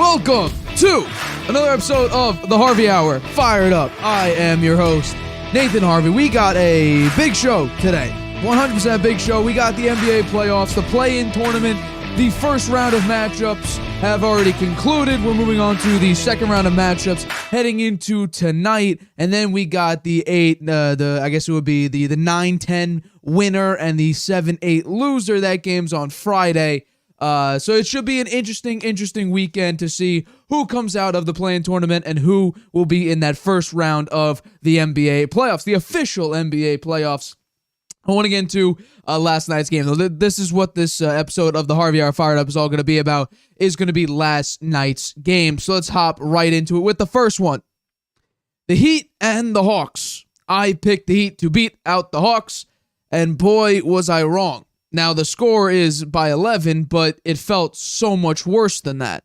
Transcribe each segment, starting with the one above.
Welcome to another episode of the Harvey Hour. Fired up. I am your host, Nathan Harvey. We got a big show today. 100% big show. We got the NBA playoffs, the play-in tournament. The first round of matchups have already concluded. We're moving on to the second round of matchups heading into tonight. And then we got the 9-10 winner and the 7-8 loser. That game's on Friday. So it should be an interesting weekend to see who comes out of the play-in tournament and who will be in that first round of the NBA playoffs, the official NBA playoffs. I want to get into last night's game. This is what this episode of the Harvey Hour Fired Up is all going to be about, is going to be last night's game. So let's hop right into it with the first one. The Heat and the Hawks. I picked the Heat to beat out the Hawks, and boy, was I wrong. Now, the score is by 11, but it felt so much worse than that.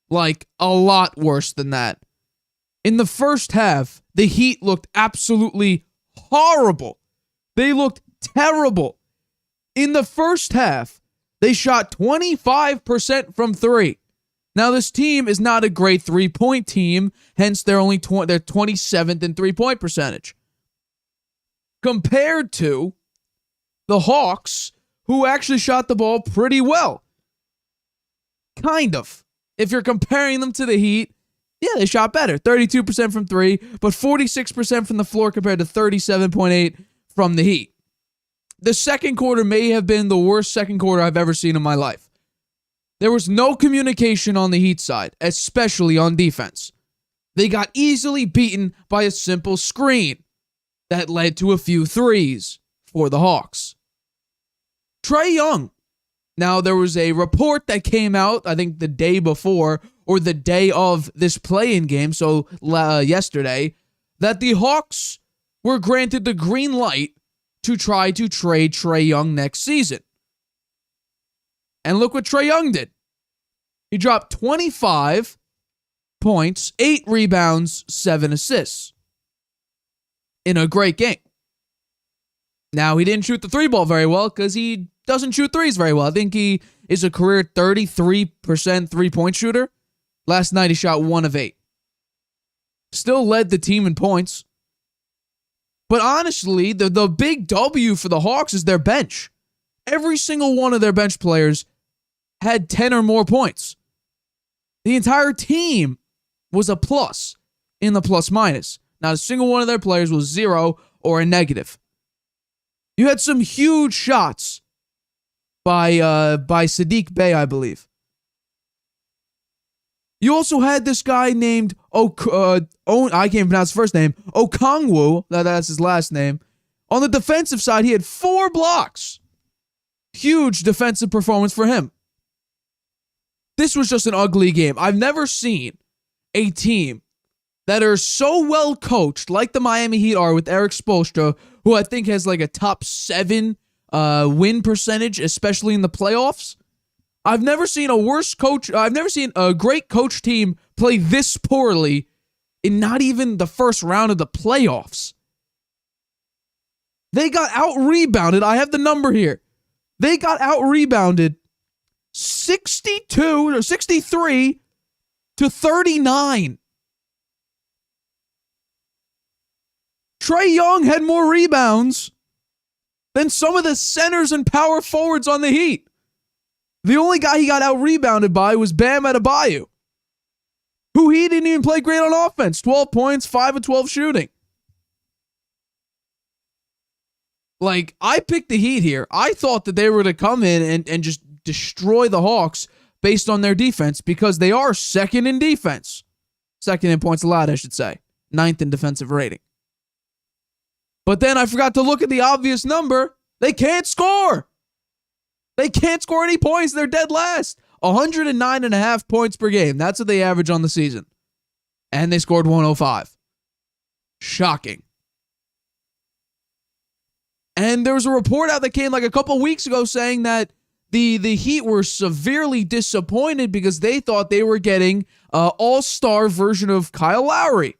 Like, a lot worse than that. In the first half, the Heat looked absolutely horrible. They looked terrible. In the first half, they shot 25% from three. Now, this team is not a great three-point team, hence they're 27th in three-point percentage. Compared to the Hawks, who actually shot the ball pretty well. Kind of. If you're comparing them to the Heat, yeah, they shot better. 32% from three, but 46% from the floor compared to 37.8% from the Heat. The second quarter may have been the worst second quarter I've ever seen in my life. There was no communication on the Heat side, especially on defense. They got easily beaten by a simple screen that led to a few threes for the Hawks. Trae Young. Now, there was a report that came out, I think the day before, or the day of this play-in game, so yesterday, that the Hawks were granted the green light to try to trade Trae Young next season. And look what Trae Young did. He dropped 25 points, 8 rebounds, 7 assists in a great game. Now, he didn't shoot the three ball very well because he doesn't shoot threes very well. I think he is a career 33% three-point shooter. Last night, he shot 1 of 8. Still led the team in points. But honestly, the big W for the Hawks is their bench. Every single one of their bench players had 10 or more points. The entire team was a plus in the plus-minus. Not a single one of their players was 0 or a negative. You had some huge shots by Sadiq Bey, I believe. You also had this guy named I can't pronounce his first name, Okongwu, that's his last name. On the defensive side, he had 4 blocks. Huge defensive performance for him. This was just an ugly game. I've never seen a team that are so well coached, like the Miami Heat are with Eric Spoelstra, who I think has like a top 7 win percentage, especially in the playoffs. I've never seen a great coach team play this poorly in not even the first round of the playoffs. They got out-rebounded. I have the number here. They got out-rebounded 63 to 39. Trae Young had more rebounds than some of the centers and power forwards on the Heat. The only guy he got out-rebounded by was Bam Adebayo, who he didn't even play great on offense. 12 points, 5 of 12 shooting. Like, I picked the Heat here. I thought that they were going to come in and just destroy the Hawks based on their defense because they are second in defense. Second in points allowed, I should say. 9th in defensive rating. But then I forgot to look at the obvious number. They can't score. They can't score any points. They're dead last. 109.5 points per game. That's what they average on the season. And they scored 105. Shocking. And there was a report out that came like a couple weeks ago saying that the Heat were severely disappointed because they thought they were getting an all-star version of Kyle Lowry.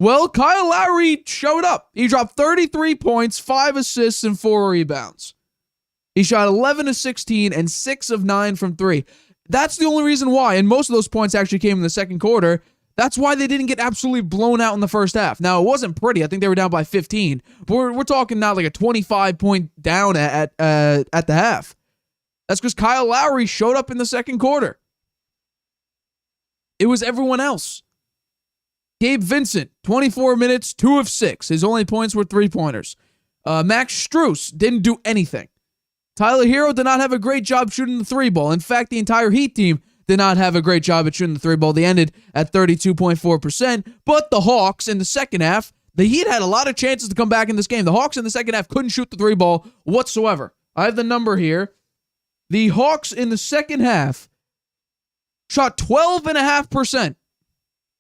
Well, Kyle Lowry showed up. He dropped 33 points, 5 assists, and 4 rebounds. He shot 11 of 16 and 6 of 9 from 3. That's the only reason why. And most of those points actually came in the second quarter. That's why they didn't get absolutely blown out in the first half. Now, it wasn't pretty. I think they were down by 15. But we're talking not like a 25-point down at the half. That's because Kyle Lowry showed up in the second quarter. It was everyone else. Gabe Vincent, 24 minutes, 2 of 6. His only points were 3-pointers. Max Strus didn't do anything. Tyler Hero did not have a great job shooting the 3-ball. In fact, the entire Heat team did not have a great job at shooting the 3-ball. They ended at 32.4%. But the Hawks in the second half, the Heat had a lot of chances to come back in this game. The Hawks in the second half couldn't shoot the 3-ball whatsoever. I have the number here. The Hawks in the second half shot 12.5%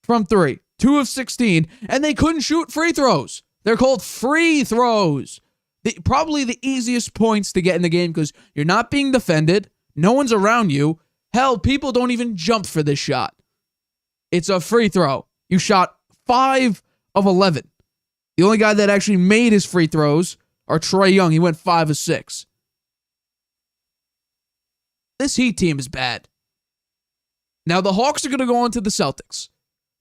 from 3. 2 of 16, and they couldn't shoot free throws. They're called free throws. Probably the easiest points to get in the game because you're not being defended. No one's around you. Hell, people don't even jump for this shot. It's a free throw. You shot 5 of 11. The only guy that actually made his free throws are Trae Young. He went 5 of 6. This Heat team is bad. Now, the Hawks are going to go on to the Celtics.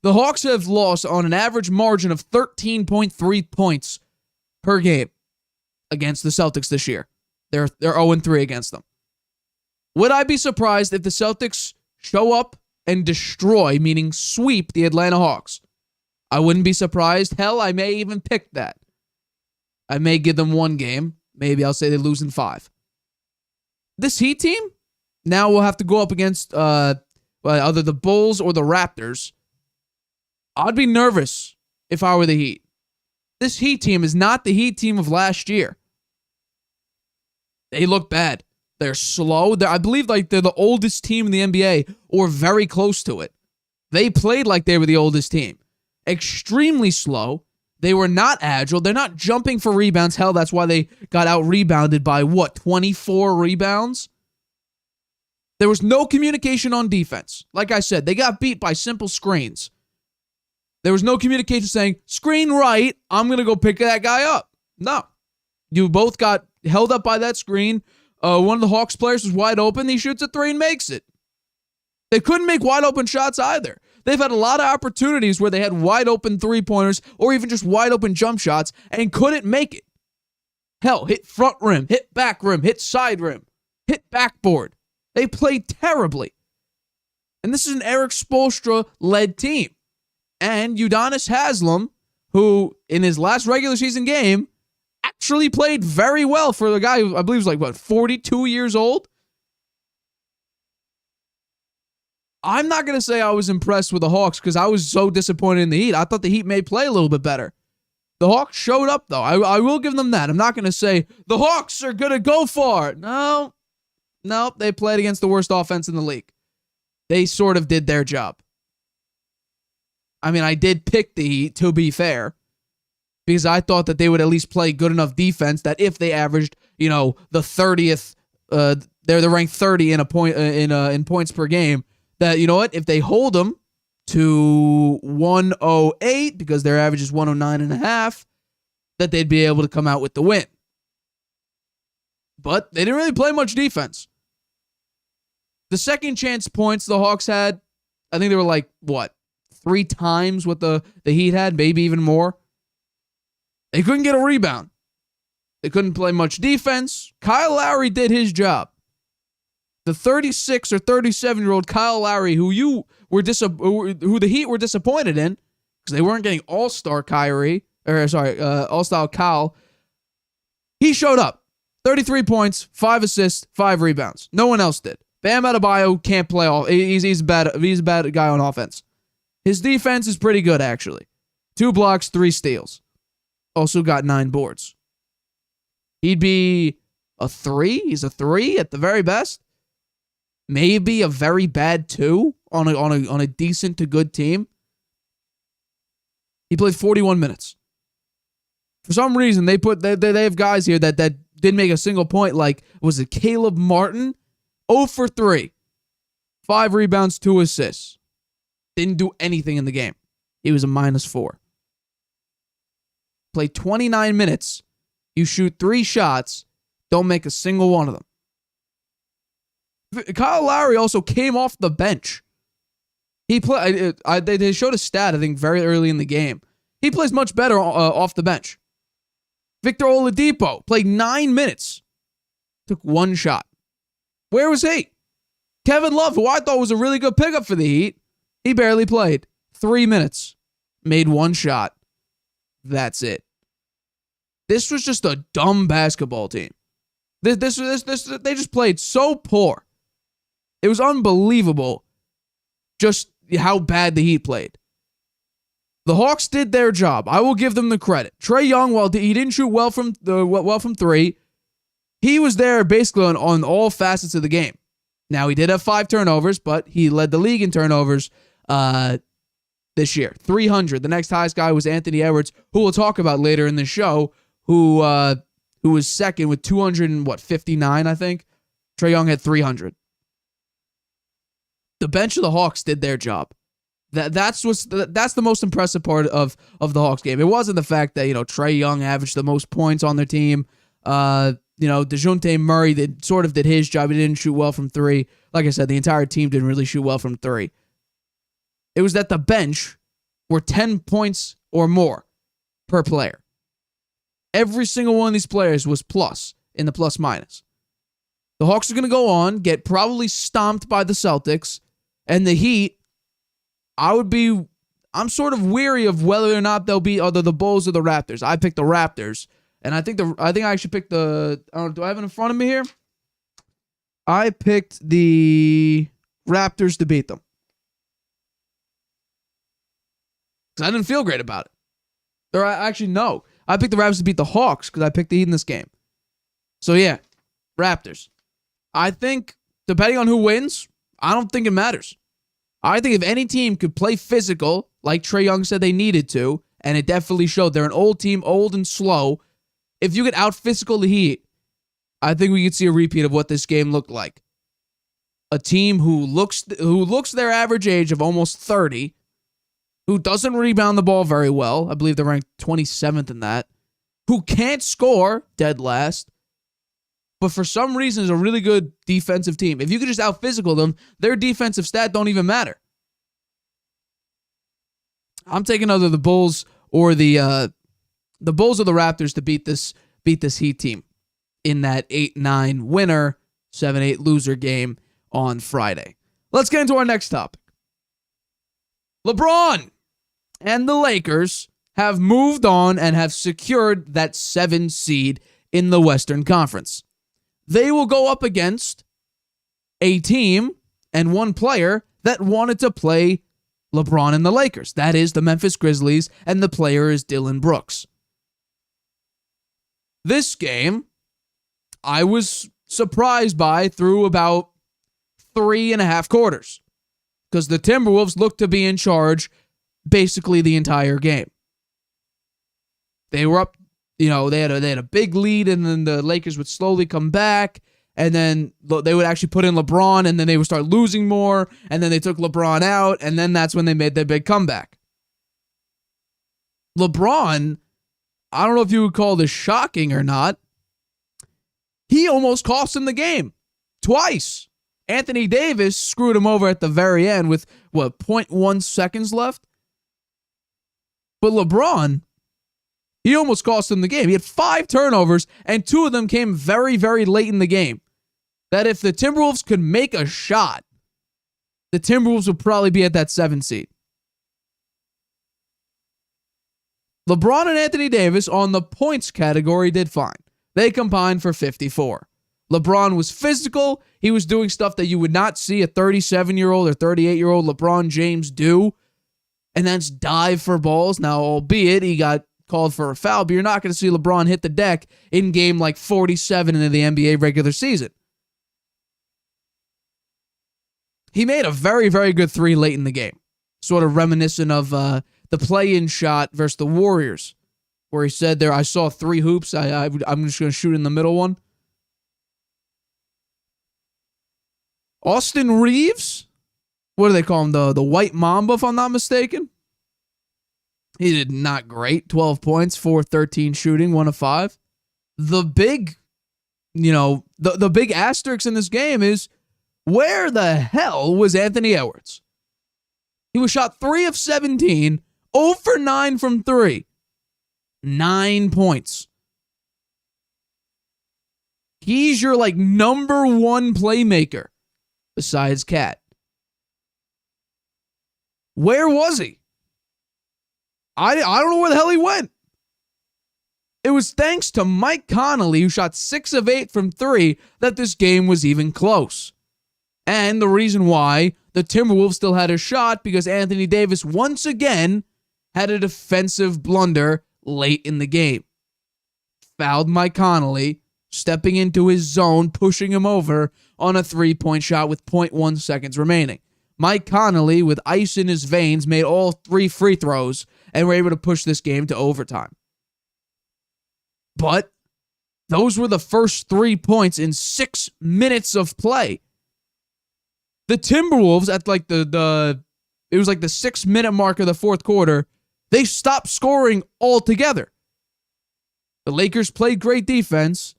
The Hawks have lost on an average margin of 13.3 points per game against the Celtics this year. They're 0-3 against them. Would I be surprised if the Celtics show up and destroy, meaning sweep, the Atlanta Hawks? I wouldn't be surprised. Hell, I may even pick that. I may give them one game. Maybe I'll say they lose in 5. This Heat team now will have to go up against either the Bulls or the Raptors. I'd be nervous if I were the Heat. This Heat team is not the Heat team of last year. They look bad. They're slow. I believe like they're the oldest team in the NBA or very close to it. They played like they were the oldest team. Extremely slow. They were not agile. They're not jumping for rebounds. Hell, that's why they got out-rebounded by, 24 rebounds? There was no communication on defense. Like I said, they got beat by simple screens. There was no communication saying, screen right, I'm going to go pick that guy up. No. You both got held up by that screen. One of the Hawks players was wide open. He shoots a 3 and makes it. They couldn't make wide open shots either. They've had a lot of opportunities where they had wide open 3-pointers or even just wide open jump shots and couldn't make it. Hell, hit front rim, hit back rim, hit side rim, hit backboard. They played terribly. And this is an Eric Spoelstra-led team. And Udonis Haslem, who in his last regular season game actually played very well for the guy who I believe was 42 years old. I'm not going to say I was impressed with the Hawks because I was so disappointed in the Heat. I thought the Heat may play a little bit better. The Hawks showed up, though. I will give them that. I'm not going to say the Hawks are going to go far. No, they played against the worst offense in the league. They sort of did their job. I mean, I did pick the Heat, to be fair, because I thought that they would at least play good enough defense that if they averaged, the 30th, they're ranked 30 in points per game, that, you know what, if they hold them to 108, because their average is 109.5, that they'd be able to come out with the win. But they didn't really play much defense. The second chance points the Hawks had, I think they were 3 times what the Heat had, maybe even more. They couldn't get a rebound. They couldn't play much defense. Kyle Lowry did his job. The 36 or 37-year-old Kyle Lowry, who the Heat were disappointed in, because they weren't getting All-Star All-Star Kyle. He showed up. 33 points, 5 assists, 5 rebounds. No one else did. Bam Adebayo can't play all. He's a bad guy on offense. His defense is pretty good, actually. 2 blocks, 3 steals. Also got 9 boards. He'd be a 3. He's a 3 at the very best. Maybe a very bad 2 on a decent to good team. He played 41 minutes. For some reason, they have guys here that didn't make a single point. Was it Caleb Martin? 0 for 3. 5 rebounds, 2 assists. Didn't do anything in the game. He was a -4. Played 29 minutes. You shoot 3 shots. Don't make a single one of them. Kyle Lowry also came off the bench. They showed a stat, I think, very early in the game. He plays much better off the bench. Victor Oladipo played 9 minutes. Took one shot. Where was he? Kevin Love, who I thought was a really good pickup for the Heat, he barely played. 3 minutes. Made one shot. That's it. This was just a dumb basketball team. They just played so poor. It was unbelievable just how bad the Heat played. The Hawks did their job. I will give them the credit. Trae Young, while he didn't shoot well from three, he was there basically on all facets of the game. Now, he did have 5 turnovers, but he led the league in turnovers this year. 300. The next highest guy was Anthony Edwards, who we'll talk about later in the show, who was second with 259, I think. Trae Young had 300. The bench of the Hawks did their job. That's the most impressive part of the Hawks game. It wasn't the fact that, Trae Young averaged the most points on their team. DeJounte Murray did his job. He didn't shoot well from 3. Like I said, the entire team didn't really shoot well from 3. It was that the bench were 10 points or more per player. Every single one of these players was plus in the plus minus. The Hawks are going to go on, get probably stomped by the Celtics, and the Heat, I'm sort of weary of whether or not they'll be either the Bulls or the Raptors. I picked the Raptors, and I think I actually picked do I have it in front of me here? I picked the Raptors to beat them. Because I didn't feel great about it. Or actually, no. I picked the Raptors to beat the Hawks because I picked the Heat in this game. So yeah, Raptors. I think, depending on who wins, I don't think it matters. I think if any team could play physical, like Trae Young said they needed to, and it definitely showed, they're an old team, old and slow. If you could out-physical the Heat, I think we could see a repeat of what this game looked like. A team who looks their average age of almost 30, who doesn't rebound the ball very well. I believe they're ranked 27th in that. Who can't score, dead last, but for some reason is a really good defensive team. If you could just out-physical them, their defensive stat don't even matter. I'm taking either the Bulls or the Bulls or the Raptors to beat this Heat team in that 8-9 winner, 7-8 loser game on Friday. Let's get into our next topic. LeBron and the Lakers have moved on and have secured that 7 seed in the Western Conference. They will go up against a team and one player that wanted to play LeBron and the Lakers. That is the Memphis Grizzlies, and the player is Dillon Brooks. This game, I was surprised by through about 3.5 quarters because the Timberwolves looked to be in charge basically the entire game. They were up, they had a big lead, and then the Lakers would slowly come back, and then they would actually put in LeBron, and then they would start losing more, and then they took LeBron out, and then that's when they made their big comeback. LeBron, I don't know if you would call this shocking or not, he almost cost him the game twice. Anthony Davis screwed him over at the very end with, 0.1 seconds left? But LeBron, he almost cost him the game. He had 5 turnovers, and 2 of them came very, very late in the game. That if the Timberwolves could make a shot, the Timberwolves would probably be at that 7 seed. LeBron and Anthony Davis on the points category did fine. They combined for 54. LeBron was physical. He was doing stuff that you would not see a 37-year-old or 38-year-old LeBron James do, and that's dive for balls. Now, albeit he got called for a foul, but you're not going to see LeBron hit the deck in game like 47 in the NBA regular season. He made a very, very good 3 late in the game, sort of reminiscent of the play-in shot versus the Warriors, where he said there, I saw 3 hoops. I'm just going to shoot in the middle one. Austin Reeves, what do they call him? The White Mamba, if I'm not mistaken. He did not great. 12 points, 4-13 shooting, 1 of 5. The big, the big asterisk in this game is Where the hell was Anthony Edwards? He was shot 3 of 17, 0 for 9 from 3. 9 points. He's your number one playmaker besides Cat. Where was he? I don't know where the hell he went. It was thanks to Mike Conley, who shot 6 of 8 from 3, that this game was even close. And the reason why the Timberwolves still had a shot, because Anthony Davis once again had a defensive blunder late in the game. Fouled Mike Conley, stepping into his zone, pushing him over on a 3-point shot with 0.1 seconds remaining. Mike Conley, with ice in his veins, made all 3 free throws and were able to push this game to overtime. But those were the first 3 points in 6 minutes of play. The Timberwolves, at it was the 6-minute mark of the fourth quarter, they stopped scoring altogether. The Lakers played great defense,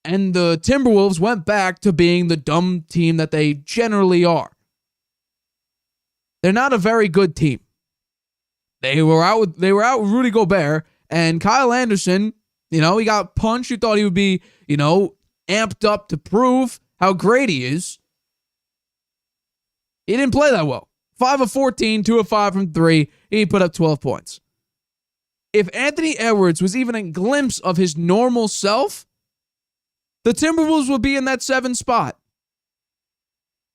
and the Timberwolves went back to being the dumb team that they generally are. They're not a very good team. They were out with Rudy Gobert, and Kyle Anderson, he got punched. You thought he would be, amped up to prove how great he is. He didn't play that well. 5 of 14, 2 of 5 from 3. He put up 12 points. If Anthony Edwards was even a glimpse of his normal self, the Timberwolves would be in that 7 spot.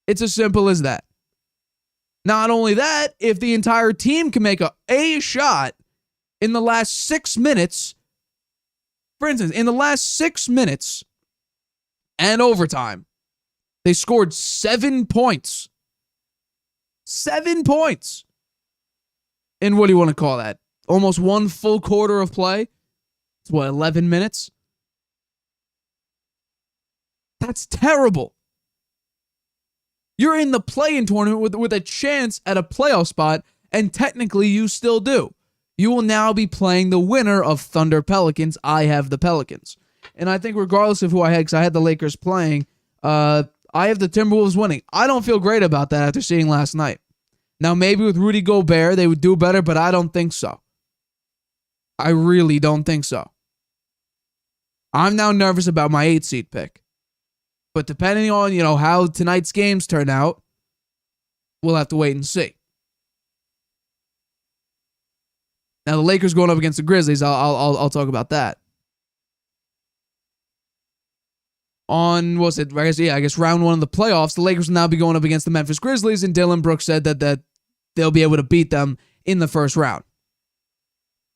It's as simple as that. Not only that, if the entire team can make a shot in the last 6 minutes, for instance, in the last 6 minutes and overtime, they scored 7 points. 7 points. And what do you want to call that? Almost 1 full quarter of play? It's 11 minutes? That's terrible. You're in the play-in tournament with a chance at a playoff spot, and technically you still do. You will now be playing the winner of Thunder Pelicans. I have the Pelicans. And I think regardless of who I had, because I had the Lakers playing, I have the Timberwolves winning. I don't feel great about that after seeing last night. Now, maybe with Rudy Gobert, they would do better, but I don't think so. I really don't think so. I'm now nervous about my 8-seed pick. But depending on, how tonight's games turn out, we'll have to wait and see. Now, the Lakers going up against the Grizzlies, I'll talk about that. On, I guess round 1 of the playoffs, the Lakers will now be going up against the Memphis Grizzlies, and Dylan Brooks said that they'll be able to beat them in the first round.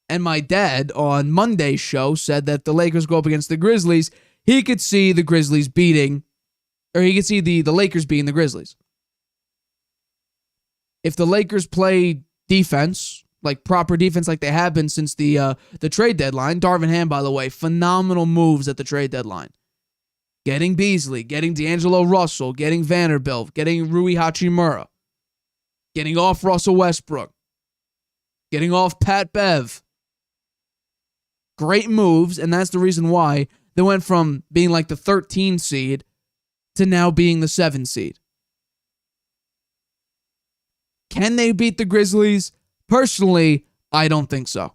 And my dad on Monday's show said that the Lakers go up against the Grizzlies, he could see the Grizzlies beating, or he could see the Lakers beating the Grizzlies. If the Lakers play defense, proper defense like they have been since the trade deadline, Darvin Ham, by the way, phenomenal moves at the trade deadline. Getting Beasley, getting D'Angelo Russell, getting Vanderbilt, getting Rui Hachimura, getting off Russell Westbrook, getting off Pat Bev. Great moves, and that's the reason why they went from being the 13 seed to now being the 7 seed. Can they beat the Grizzlies? Personally, I don't think so.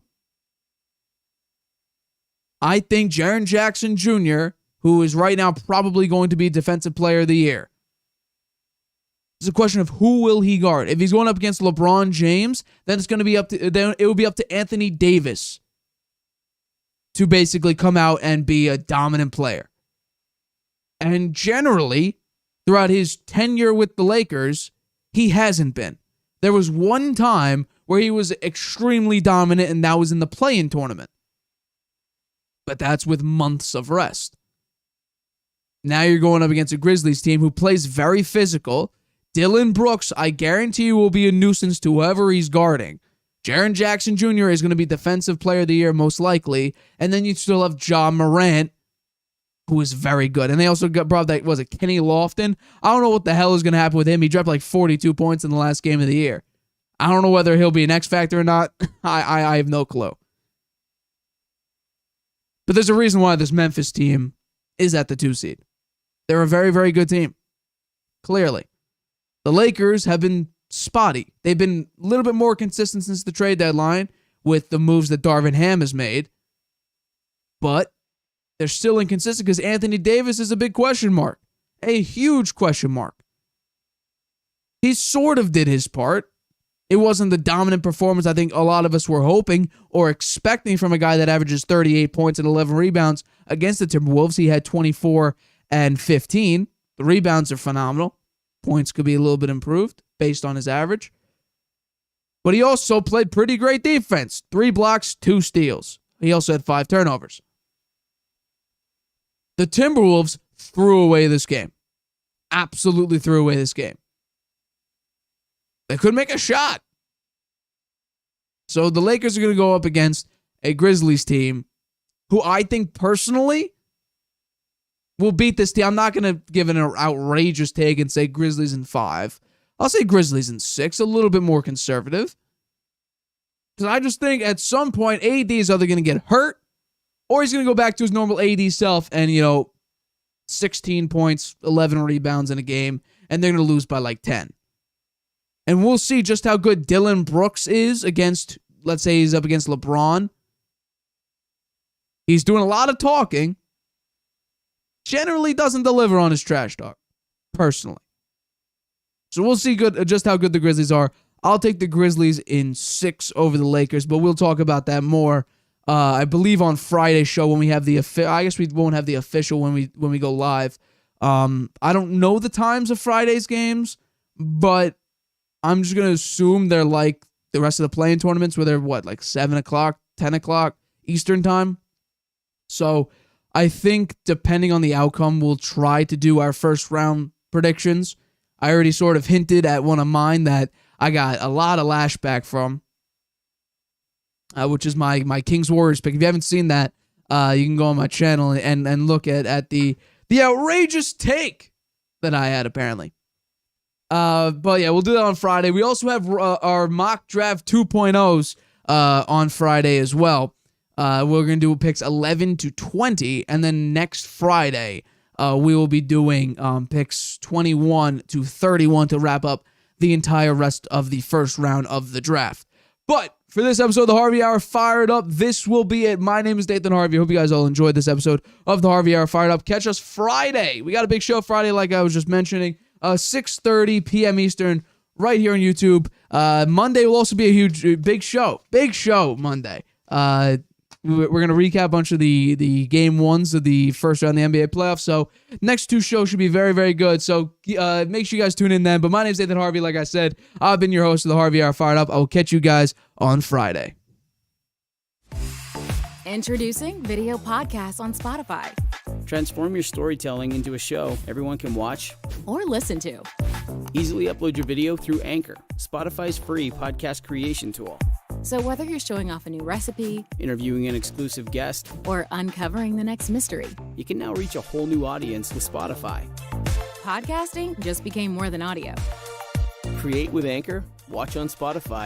I think Jaren Jackson Jr., who is right now probably going to be Defensive Player of the Year, it's a question of who will he guard. If he's going up against LeBron James, then it will be up to Anthony Davis to basically come out and be a dominant player. And generally, throughout his tenure with the Lakers, he hasn't been. There was one time where he was extremely dominant, and that was in the play-in tournament. But that's with months of rest. Now you're going up against a Grizzlies team who plays very physical. Dylan Brooks, I guarantee you, will be a nuisance to whoever he's guarding. Jaren Jackson Jr. is going to be Defensive Player of the Year, most likely. And then you still have Ja Morant, who is very good. And they also brought that, Kenny Lofton? I don't know what the hell is going to happen with him. He dropped 42 points in the last game of the year. I don't know whether he'll be an X factor or not. I have no clue. But there's a reason why this Memphis team is at the 2 seed. They're a very, very good team. clearly. The Lakers have been spotty. They've been a little bit more consistent since the trade deadline with the moves that Darvin Ham has made. But they're still inconsistent because Anthony Davis is a big question mark. A huge question mark. He sort of did his part. It wasn't the dominant performance I think a lot of us were hoping or expecting from a guy that averages 38 points and 11 rebounds against the Timberwolves. He had 24 and 15. The rebounds are phenomenal. Points could be a little bit improved based on his average. But he also played pretty great defense. 3 blocks, 2 steals. He also had 5 turnovers. The Timberwolves threw away this game. Absolutely threw away this game. They couldn't make a shot. So the Lakers are going to go up against a Grizzlies team who I think personally will beat this team. I'm not going to give an outrageous take and say Grizzlies in 5. I'll say Grizzlies in 6, a little bit more conservative. Because I just think at some point AD is either going to get hurt or he's going to go back to his normal AD self and, 16 points, 11 rebounds in a game, and they're going to lose by like 10. And we'll see just how good Dylan Brooks is against, let's say he's up against LeBron. He's doing a lot of talking. Generally doesn't deliver on his trash talk, personally. So we'll see just how good the Grizzlies are. I'll take the Grizzlies in 6 over the Lakers, but we'll talk about that more, I believe, on Friday's show when we have the I guess we won't have the official when we go live. I don't know the times of Friday's games, but I'm just going to assume they're like the rest of the play-in tournaments where they're, like 7 o'clock, 10 o'clock Eastern time. So I think depending on the outcome, we'll try to do our first round predictions. I already sort of hinted at one of mine that I got a lot of lashback from, which is my Kings Warriors pick. If you haven't seen that, you can go on my channel and look at the outrageous take that I had, apparently. But yeah, we'll do that on Friday. We also have our mock draft 2.0s on Friday as well. We're going to do picks 11 to 20, and then next Friday, we will be doing picks 21 to 31 to wrap up the entire rest of the first round of the draft. But for this episode of the Harvey Hour Fired Up, this will be it. My name is Nathan Harvey. I hope you guys all enjoyed this episode of the Harvey Hour Fired Up. Catch us Friday. We got a big show Friday, like I was just mentioning. 6:30 p.m. Eastern, right here on YouTube. Monday will also be a big show. Big show Monday. We're going to recap a bunch of the game ones of the first round of the NBA playoffs. So next 2 shows should be very, very good. So make sure you guys tune in then. But my name is Nathan Harvey. Like I said, I've been your host of the Harvey Hour Fired Up. I will catch you guys on Friday. Introducing video podcasts on Spotify. Transform your storytelling into a show everyone can watch or listen to. Easily upload your video through Anchor, Spotify's free podcast creation tool. So whether you're showing off a new recipe, interviewing an exclusive guest, or uncovering the next mystery, you can now reach a whole new audience with Spotify. Podcasting just became more than audio. Create with Anchor, watch on Spotify,